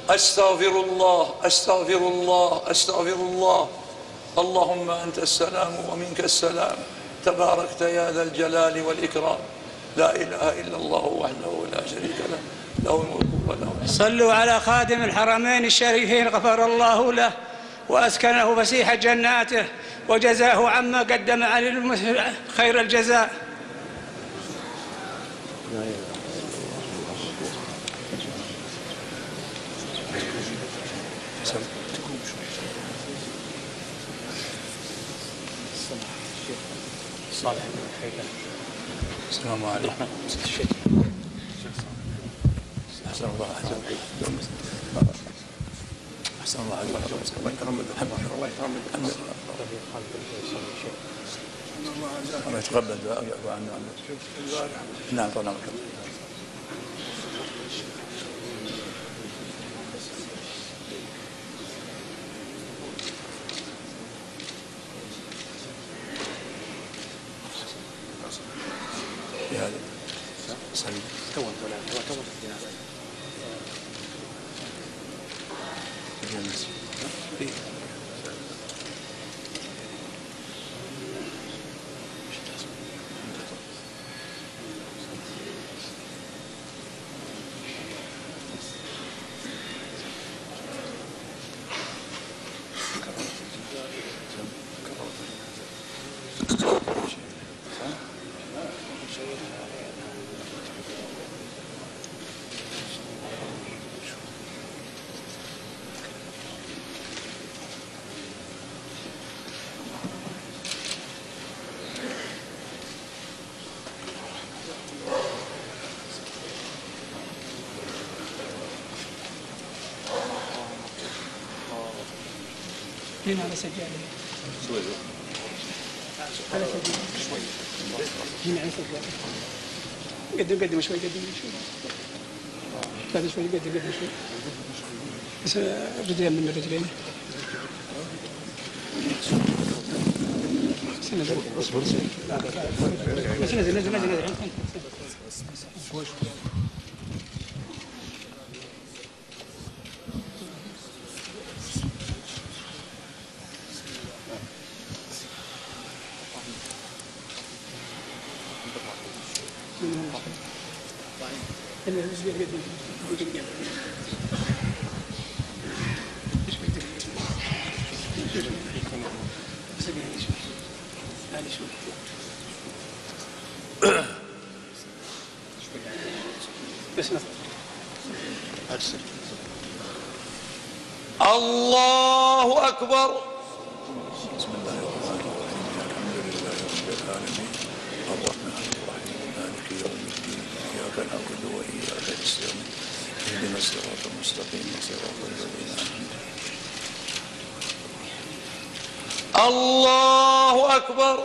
أستغفر الله أستغفر الله أستغفر الله. اللهم أنت السلام ومنك السلام، تباركت يا ذا الجلال والإكرام. لا إله إلا الله وحده لا شريك له، له الملك وله الحمد. صلوا على خادم الحرمين الشريفين، غفر الله له وأسكنه فسيح جناته وجزاه عما قدم عن خير الجزاء. السلام عليكم. أحسن الله عليك. أحسن الله عليك. الله يكرمك. الله يكرمك. الله يتقبل دعاء ويعفو عنا. نعم طال عمرك. هذا سعيد تو هنا على سجادة على سجادة هنا على سجادة. قدم شوي قدم شوي بعد شوي قدم شوي بس رجلين من الرجلين. بس نزل الله أكبر. بسم الله الرحمن الرحيم. الحمد لله رب العالمين الرحمن الرحيم مالك يوم الدين إياك نعبد وإياك نستعين اهدنا الصراط المستقيم صراط الذين أنعمت عليهم. الله أكبر.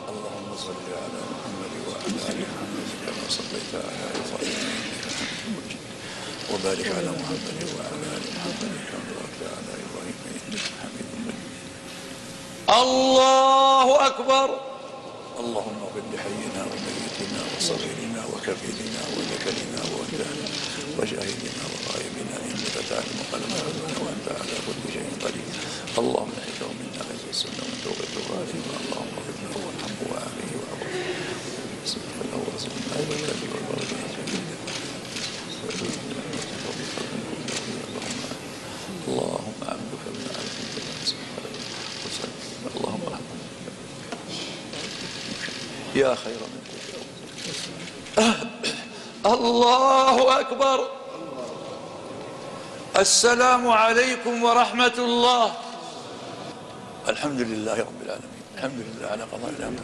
اللهم صل على محمد وعلى آل محمد كما صليت على إبراهيم إنك حميد مجيد، وبارك على محمد وعلى آل محمد كما باركت على إبراهيم إنك حميد مجيد. الله أكبر. اللهم اغفر لحينا وميتنا وصغيرنا وكبيرنا وذكرنا وانثانا وشاهدنا وغائبنا انك تعلم قلبنا وانت على كل شيء قدير. اللهم احفظه منا حفظ السنه وانت غير الغالب. اللهم اغفر له وارحمه وعافيه وعافيه وارزقنا وارزقنا الكافر والبركه. اللهم عبدك من عبدك اللهم رحمه يا خير من الله أكبر. السلام عليكم ورحمة الله. الحمد لله رب العالمين. الحمد لله على قضاء الأمر.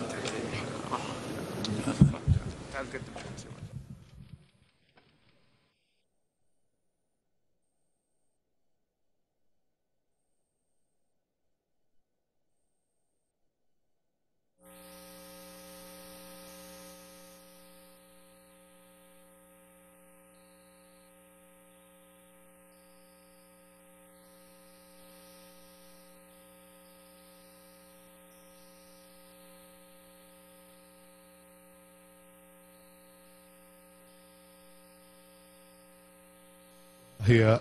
هي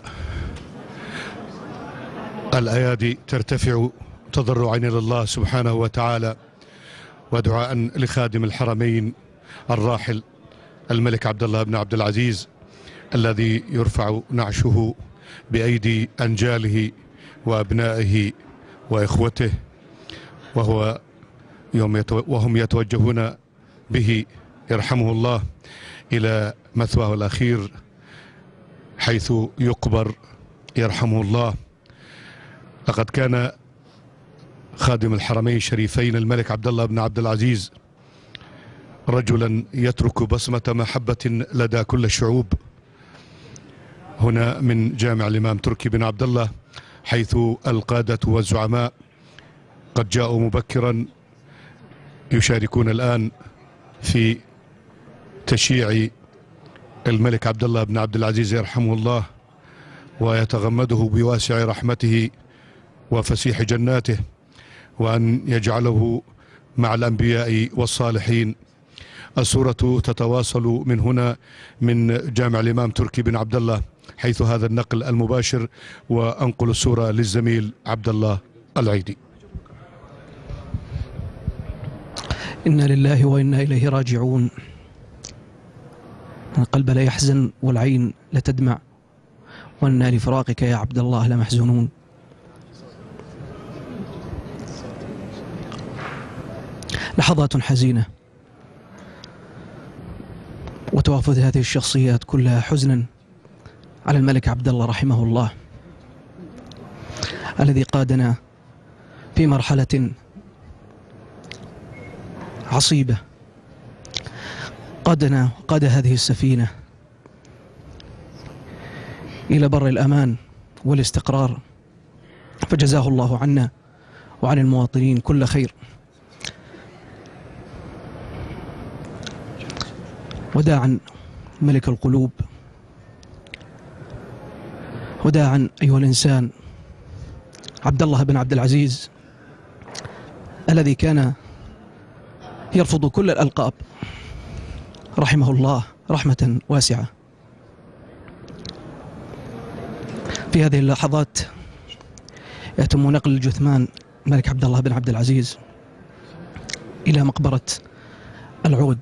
الأيادي ترتفع تضرعا إلى الله سبحانه وتعالى ودعاء لخادم الحرمين الراحل الملك عبد الله بن عبد العزيز الذي يرفع نعشه بأيدي أنجاله وأبنائه وإخوته، وهم يتوجهون به يرحمه الله إلى مثواه الأخير حيث يقبر يرحمه الله. لقد كان خادم الحرمين الشريفين الملك عبد الله بن عبد العزيز رجلا يترك بصمة محبة لدى كل الشعوب. هنا من جامع الإمام تركي بن عبد الله، حيث القادة والزعماء قد جاءوا مبكرا يشاركون الآن في تشييع الملك عبد الله بن عبد العزيز يرحمه الله، ويتغمده بواسع رحمته وفسيح جناته، وأن يجعله مع الأنبياء والصالحين. الصورة تتواصل من هنا من جامع الإمام تركي بن عبد الله حيث هذا النقل المباشر، وأنقل الصورة للزميل عبد الله العيدي. إنا لله وإنا إليه راجعون. القلب لا يحزن والعين لا تدمع، وإنا لفراقك يا عبد الله لمحزونون. لحظات حزينة وتوافد هذه الشخصيات كلها حزنا على الملك عبد الله رحمه الله، الذي قادنا في مرحلة عصيبة، قاد هذه السفينة إلى بر الأمان والاستقرار، فجزاه الله عنا وعن المواطنين كل خير. وداعا ملك القلوب، وداعا أيها الإنسان عبد الله بن عبد العزيز الذي كان يرفض كل الألقاب رحمه الله رحمة واسعة. في هذه اللحظات يتم نقل الجثمان الملك عبد الله بن عبد العزيز إلى مقبرة العود